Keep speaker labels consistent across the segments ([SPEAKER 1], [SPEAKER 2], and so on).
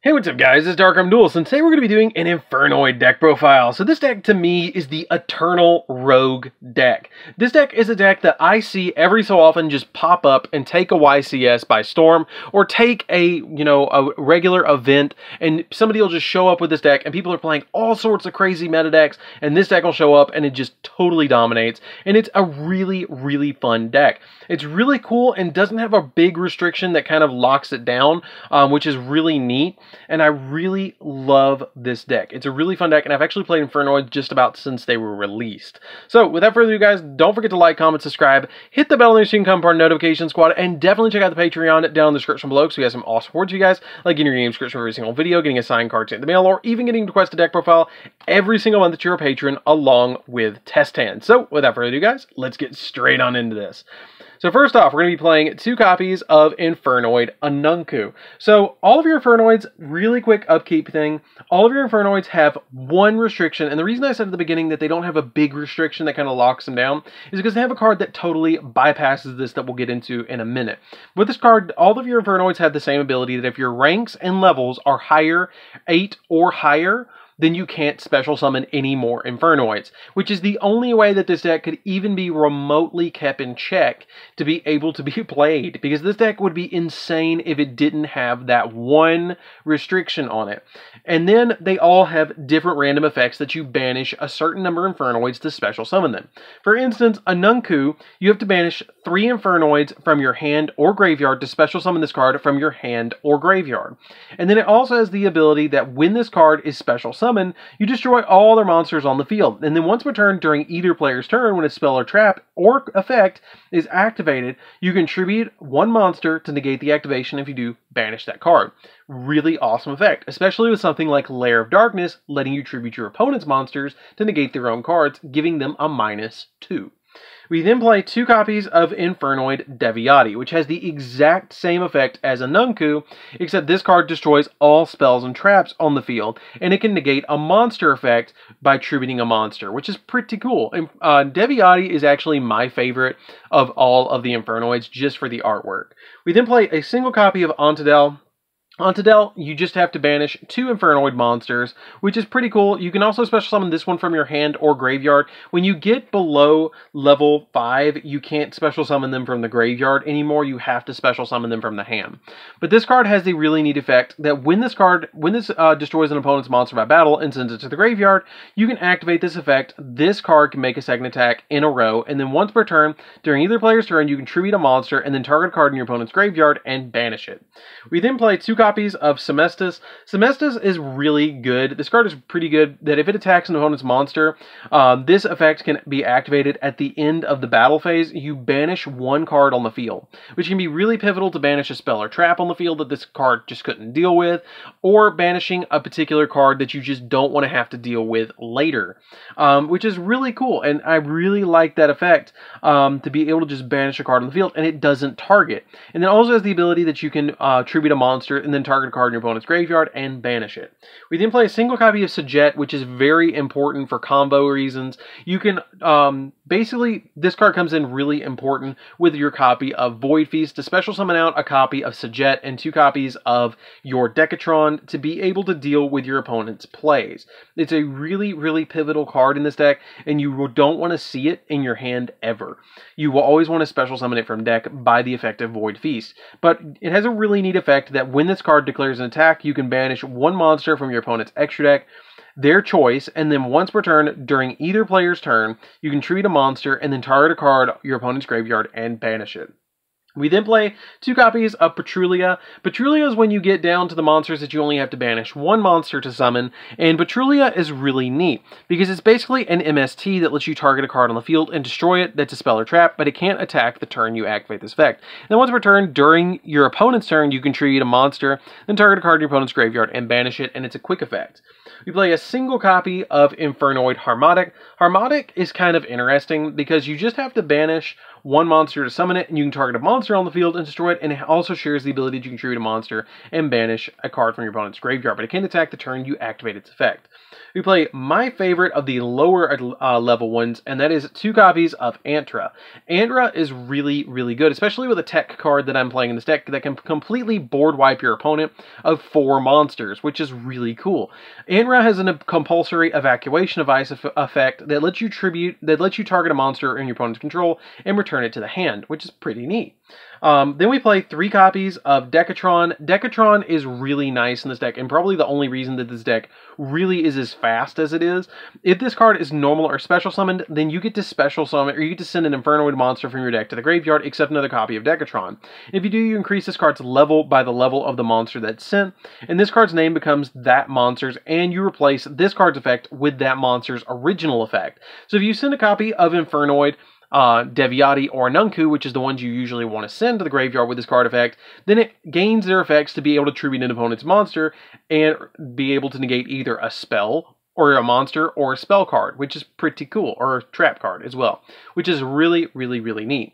[SPEAKER 1] Hey, what's up guys, it's DarkArmedDuelist, and today we're going to be doing an Infernoid deck profile. So this deck to me is the Eternal Rogue deck. This deck is a deck that I see every so often just pop up and take a YCS by storm, or take a regular event and somebody will just show up with this deck and people are playing all sorts of crazy meta decks and this deck will show up and it just totally dominates, and it's a really fun deck. It's really cool and doesn't have a big restriction that kind of locks it down, which is really neat. And I really love this deck. It's a really fun deck, and I've actually played Infernoid just about since they were released. So, without further ado, guys, don't forget to like, comment, subscribe, hit the bell on there so you can become part of the notification squad, and definitely check out the Patreon down in the description below, because we have some awesome rewards for you guys, like getting your name description for every single video, getting a signed card sent in the mail, or even getting requested deck profile every single month that you're a patron, along with test hands. So, without further ado, guys, let's get straight on into this. So first off, we're going to be playing 2 copies of Infernoid Anunku. So all of your Infernoids, really quick upkeep thing, all of your Infernoids have one restriction, and the reason I said at the beginning that they don't have a big restriction that kind of locks them down is because they have a card that totally bypasses this that we'll get into in a minute. With this card, all of your Infernoids have the same ability that if your ranks and levels are higher, 8 or higher, then you can't special summon any more Infernoids, which is the only way that this deck could even be remotely kept in check to be able to be played, because this deck would be insane if it didn't have that one restriction on it. And then they all have different random effects that you banish a certain number of Infernoids to special summon them. For instance, Anunku, you have to banish 3 Infernoids from your hand or graveyard to special summon this card from your hand or graveyard. And then it also has the ability that when this card is special summoned, you destroy all their monsters on the field. And then once per turn during either player's turn, when a spell or trap or effect is activated, you contribute 1 monster to negate the activation. If you do, banish that card. Really awesome effect, especially with something like Lair of Darkness, letting you tribute your opponent's monsters to negate their own cards, giving them a -2. We then play 2 copies of Infernoid Deviati, which has the exact same effect as Anunku, except this card destroys all spells and traps on the field, and it can negate a monster effect by tributing a monster, which is pretty cool. Deviati is actually my favorite of all of the Infernoids, just for the artwork. We then play a single copy of Ontadel. Ontadel, you just have to banish 2 Infernoid monsters, which is pretty cool. You can also special summon this one from your hand or graveyard. When you get below level 5, you can't special summon them from the graveyard anymore. You have to special summon them from the hand. But this card has the really neat effect that when this destroys an opponent's monster by battle and sends it to the graveyard, you can activate this effect. This card can make a second attack in a row, and then once per turn, during either player's turn, you can tribute a monster and then target a card in your opponent's graveyard and banish it. We then play 2 copies of Semestus. Semestus is really good. This card is pretty good, that if it attacks an opponent's monster, this effect can be activated at the end of the battle phase. You banish 1 card on the field, which can be really pivotal to banish a spell or trap on the field that this card just couldn't deal with, or banishing a particular card that you just don't want to have to deal with later, which is really cool. And I really like that effect, to be able to just banish a card on the field and it doesn't target. And then also has the ability that you can tribute a monster and then target a card in your opponent's graveyard and banish it. We then play a single copy of Sajet, which is very important for combo reasons. You can, basically, this card comes in really important with your copy of Void Feast to special summon out a copy of Sajet and 2 copies of your Decatron to be able to deal with your opponent's plays. It's a really pivotal card in this deck, and you don't want to see it in your hand ever. You will always want to special summon it from deck by the effect of Void Feast. But it has a really neat effect that when this card declares an attack, you can banish 1 monster from your opponent's extra deck, their choice, and then once per turn during either player's turn, you can tribute a monster and then target a card your opponent's graveyard and banish it. We then play 2 copies of Petrulia. Petrulia is when you get down to the monsters that you only have to banish 1 monster to summon, and Petrulia is really neat because it's basically an MST that lets you target a card on the field and destroy it. That's a spell or trap, but it can't attack the turn you activate this effect. And then once per turn, during your opponent's turn, you can tribute a monster, then target a card in your opponent's graveyard and banish it, and it's a quick effect. We play a single copy of Infernoid Harmonic. Harmonic is kind of interesting because you just have to banish one monster to summon it, and you can target a monster on the field and destroy it, and it also shares the ability to contribute a monster and banish a card from your opponent's graveyard, but it can attack the turn you activate its effect. We play my favorite of the lower level ones, and that is 2 copies of Antra. Antra is really, really good, especially with a tech card that I'm playing in this deck that can completely board wipe your opponent of 4 monsters, which is really cool. Antra has a compulsory evacuation device effect that lets you target a monster in your opponent's control and return it to the hand, which is pretty neat. Then we play 3 copies of Decatron. Decatron is really nice in this deck, and probably the only reason that this deck really is as fast as it is. If this card is normal or special summoned, then you get to special summon, or you get to send an Infernoid monster from your deck to the graveyard, except another copy of Decatron. If you do, you increase this card's level by the level of the monster that's sent, and this card's name becomes that monster's, and you replace this card's effect with that monster's original effect. So if you send a copy of Infernoid, Deviati, or Nunku, which is the ones you usually want to send to the graveyard with this card effect, then it gains their effects to be able to tribute an opponent's monster and be able to negate either a spell or a monster or a spell card, which is pretty cool, or a trap card as well, which is really, really, really neat.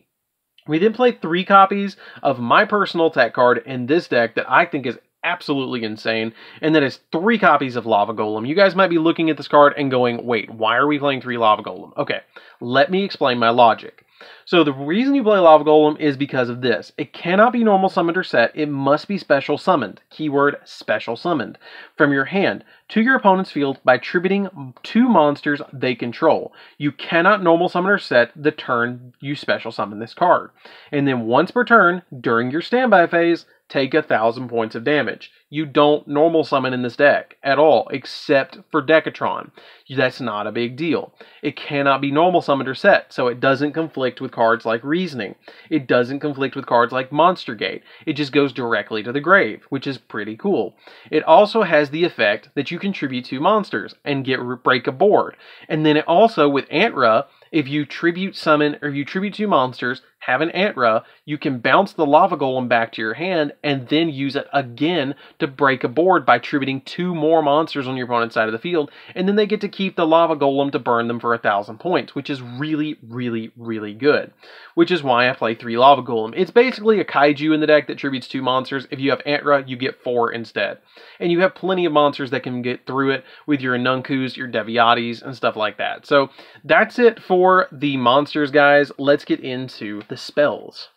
[SPEAKER 1] We then play 3 copies of my personal tech card in this deck that I think is absolutely insane, and that is 3 copies of Lava Golem. You guys might be looking at this card and going, wait, why are we playing 3 Lava Golem? Okay, let me explain my logic. So the reason you play Lava Golem is because of this. It cannot be normal summoned or set. It must be special summoned. Keyword, special summoned. From your hand to your opponent's field by tributing 2 monsters they control. You cannot normal summon or set the turn you special summon this card. And then once per turn, during your standby phase, take 1,000 points of damage. You don't normal summon in this deck at all, except for Decatron. That's not a big deal. It cannot be normal summoned or set, so it doesn't conflict with cards like Reasoning. It doesn't conflict with cards like Monster Gate. It just goes directly to the grave, which is pretty cool. It also has the effect that you contribute 2 monsters and break a board. And then it also, with Antra, if you tribute summon, or if you tribute 2 monsters, have an Antra, you can bounce the Lava Golem back to your hand and then use it again to break a board by tributing 2 more monsters on your opponent's side of the field, and then they get to keep the Lava Golem to burn them for 1,000 points, which is really, really, really good. Which is why I play 3 Lava Golem. It's basically a kaiju in the deck that tributes 2 monsters. If you have Antra, you get 4 instead. And you have plenty of monsters that can get through it with your Nunkus, your Deviatis, and stuff like that. So that's it for the monsters, guys. Let's get into the spells.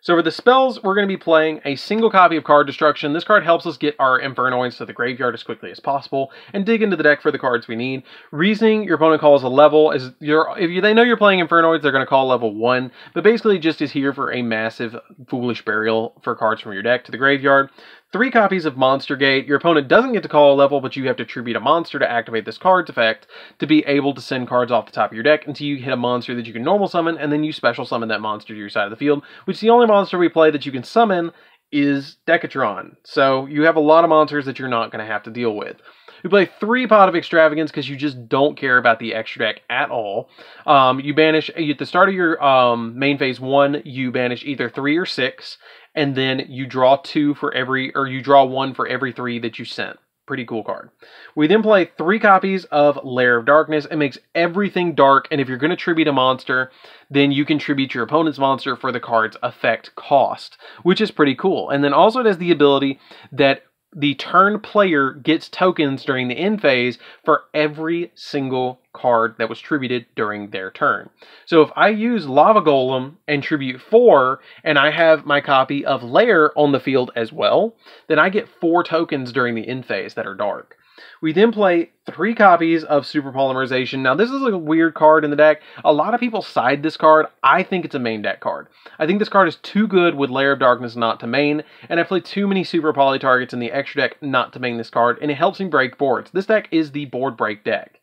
[SPEAKER 1] So for the spells, we're going to be playing a single copy of Card Destruction. This card helps us get our Infernoids to the graveyard as quickly as possible and dig into the deck for the cards we need. Reasoning, your opponent calls a level. If they know you're playing Infernoids, they're going to call level 1, but basically just is here for a massive Foolish Burial for cards from your deck to the graveyard. 3 copies of Monster Gate. Your opponent doesn't get to call a level, but you have to tribute a monster to activate this card's effect to be able to send cards off the top of your deck until you hit a monster that you can normal summon, and then you special summon that monster to your side of the field, which the only monster we play that you can summon is Decatron. So you have a lot of monsters that you're not going to have to deal with. We play 3 Pot of Extravagance because you just don't care about the extra deck at all. You banish, at the start of your main phase 1, you banish either 3 or 6, and then you draw 2 for every, or you draw 1 for every 3 that you sent. Pretty cool card. We then play 3 copies of Lair of Darkness. It makes everything dark, and if you're going to tribute a monster, then you can tribute your opponent's monster for the card's effect cost, which is pretty cool. And then also it has the ability that the turn player gets tokens during the end phase for every single card that was tributed during their turn. So if I use Lava Golem and tribute 4, and I have my copy of Lair on the field as well, then I get 4 tokens during the end phase that are dark. We then play 3 copies of Super Polymerization. Now, this is a weird card in the deck. A lot of people side this card. I think it's a main deck card. I think this card is too good with Lair of Darkness not to main, and I play too many Super Poly targets in the extra deck not to main this card, and it helps me break boards. This deck is the board break deck.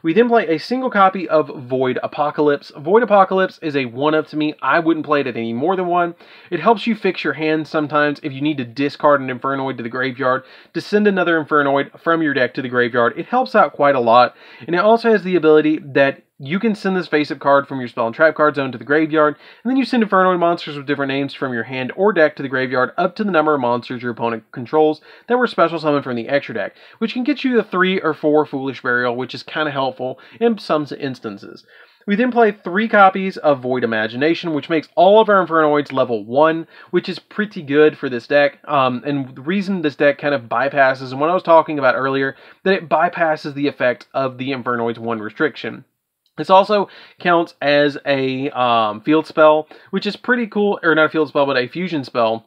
[SPEAKER 1] We then play a single copy of Void Apocalypse. Void Apocalypse is a 1-of to me. I wouldn't play it at any more than 1. It helps you fix your hand sometimes if you need to discard an Infernoid to the graveyard to send another Infernoid from your deck to the graveyard. It helps out quite a lot, and it also has the ability that you can send this face-up card from your spell and trap card zone to the graveyard, and then you send Infernoid monsters with different names from your hand or deck to the graveyard up to the number of monsters your opponent controls that were special summoned from the extra deck, which can get you the 3 or 4 Foolish Burial, which is kind of helpful in some instances. We then play 3 copies of Void Imagination, which makes all of our Infernoids level 1, which is pretty good for this deck. And the reason this deck kind of bypasses, and what I was talking about earlier, that it bypasses the effect of the Infernoid's 1 restriction. This also counts as a field spell, which is pretty cool, or not a field spell, but a fusion spell,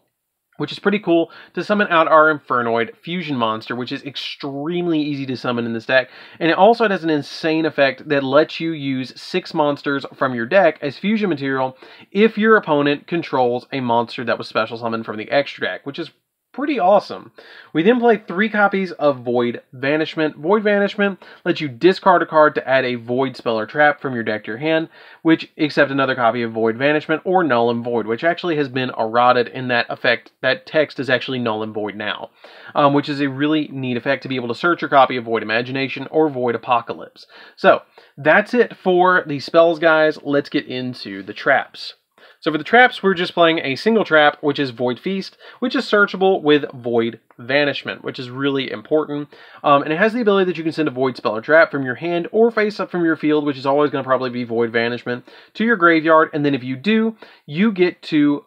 [SPEAKER 1] which is pretty cool to summon out our Infernoid fusion monster, which is extremely easy to summon in this deck. And it also has an insane effect that lets you use 6 monsters from your deck as fusion material if your opponent controls a monster that was special summoned from the extra deck, which is pretty awesome. We then play 3 copies of Void Vanishment. Void Vanishment lets you discard a card to add a Void spell or trap from your deck to your hand, which except another copy of Void Vanishment or Null and Void, which actually has been errated in that effect. That text is actually Null and Void now, which is a really neat effect to be able to search your copy of Void Imagination or Void Apocalypse. So that's it for the spells, guys. Let's get into the traps. So for the traps, we're just playing a single trap, which is Void Feast, which is searchable with Void Vanishment, which is really important. And it has the ability that you can send a Void spell or trap from your hand or face up from your field, which is always going to probably be Void Vanishment, to your graveyard. And then if you do, you get to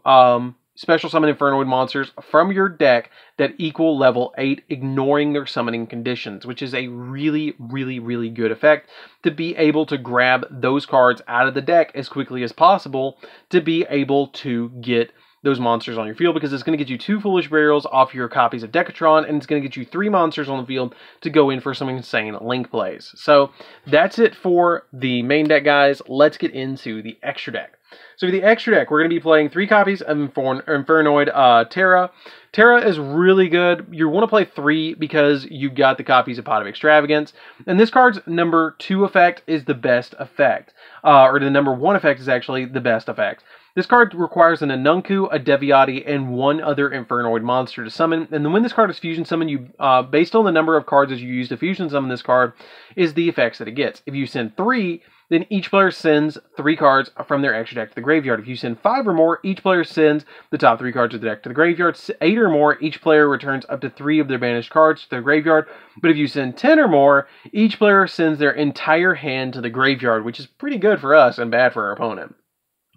[SPEAKER 1] special summon Infernoid monsters from your deck that equal level 8, ignoring their summoning conditions, which is a really, really, really good effect to be able to grab those cards out of the deck as quickly as possible to be able to get those monsters on your field, because it's going to get you 2 Foolish Burials off your copies of Decatron, and it's going to get you 3 monsters on the field to go in for some insane link plays. So that's it for the main deck, guys. Let's get into the extra deck. So for the extra deck, we're going to be playing 3 copies of Infernoid Terra. Terra is really good. You want to play 3 because you got the copies of Pot of Extravagance. And this card's number 2 effect is the best effect. Or the number 1 effect is actually the best effect. This card requires an Anunku, a Deviati, and 1 other Infernoid monster to summon. And then when this card is fusion summoned, you based on the number of cards that you use to fusion summon this card, is the effects that it gets. If you send 3, then each player sends 3 cards from their extra deck to the graveyard. If you send 5 or more, each player sends the top 3 cards of the deck to the graveyard. 8 or more, each player returns up to 3 of their banished cards to the graveyard. But if you send 10 or more, each player sends their entire hand to the graveyard, which is pretty good for us and bad for our opponent.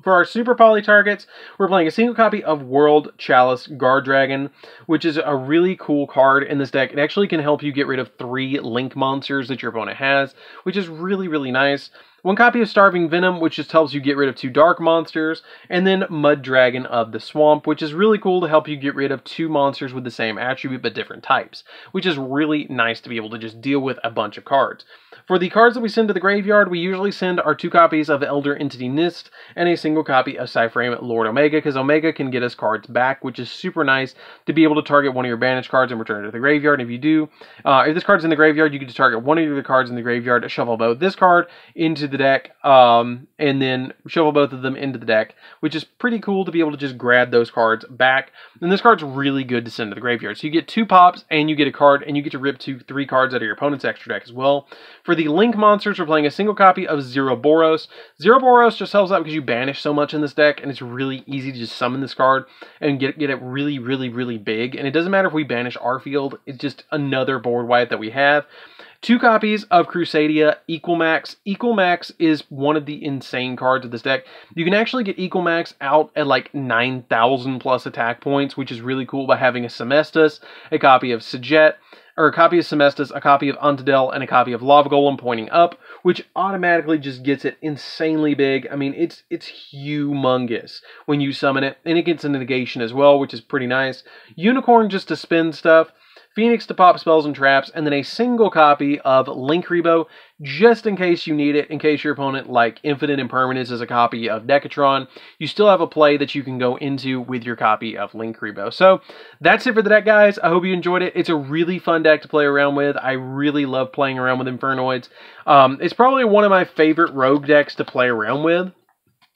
[SPEAKER 1] For our Super Poly targets, we're playing a single copy of World Chalice Guard Dragon, which is a really cool card in this deck. It actually can help you get rid of 3 link monsters that your opponent has, which is really, really nice. 1 copy of Starving Venom, which just helps you get rid of 2 dark monsters, and then Mud Dragon of the Swamp, which is really cool to help you get rid of 2 monsters with the same attribute but different types, which is really nice to be able to just deal with a bunch of cards. For the cards that we send to the graveyard, we usually send our 2 copies of Elder Entity Nist and a single copy of Cyframe Lord Omega, because Omega can get us cards back, which is super nice to be able to target one of your banished cards and return it to the graveyard. And if you do, if this card's in the graveyard, you get to target one of the cards in the graveyard, shuffle both this card into the deck, and then shuffle both of them into the deck, which is pretty cool to be able to just grab those cards back. And this card's really good to send to the graveyard. So you get 2 pops, and you get a card, and you get to rip 3 cards out of your opponent's extra deck as well. For the link monsters, we're playing a single copy of Zeroboros. Zeroboros just helps out because you banish so much in this deck, and it's really easy to just summon this card and get it really, really, really big. And it doesn't matter if we banish our field, it's just another board wipe that we have. 2 copies of Crusadia Equal Max. Equal Max is one of the insane cards of this deck. You can actually get Equal Max out at like 9,000 plus attack points, which is really cool by having a Semestus, a copy of Sajet, or a copy of Semestus, a copy of Untadel, and a copy of Lava Golem pointing up, which automatically just gets it insanely big. I mean, it's humongous when you summon it, and it gets a negation as well, which is pretty nice. Unicorn just to spin stuff. Phoenix to pop spells and traps, and then a single copy of Linkribo, just in case you need it, in case your opponent, like Infinite Impermanence, is a copy of Decatron. You still have a play that you can go into with your copy of Linkribo. So, that's it for the deck, guys. I hope you enjoyed it. It's a really fun deck to play around with. I really love playing around with Infernoids. It's probably one of my favorite rogue decks to play around with.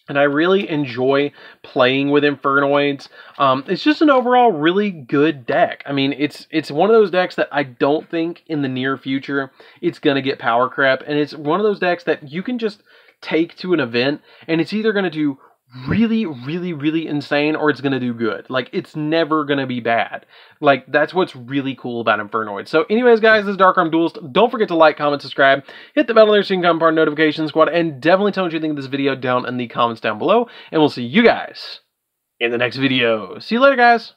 [SPEAKER 1] And I really enjoy playing with Infernoids. It's just an overall really good deck. I mean, it's one of those decks that I don't think in the near future it's going to get power crap. And it's one of those decks that you can just take to an event, and it's either going to do really, really, really insane, or it's going to do good. Like, it's never going to be bad. Like, that's what's really cool about Infernoid. So anyways, guys, this is DarkArmedDuelist. Don't forget to like, comment, subscribe, hit the bell there so you can become part of the notification squad, and definitely tell me what you think of this video down in the comments down below, and we'll see you guys in the next video. See you later, guys.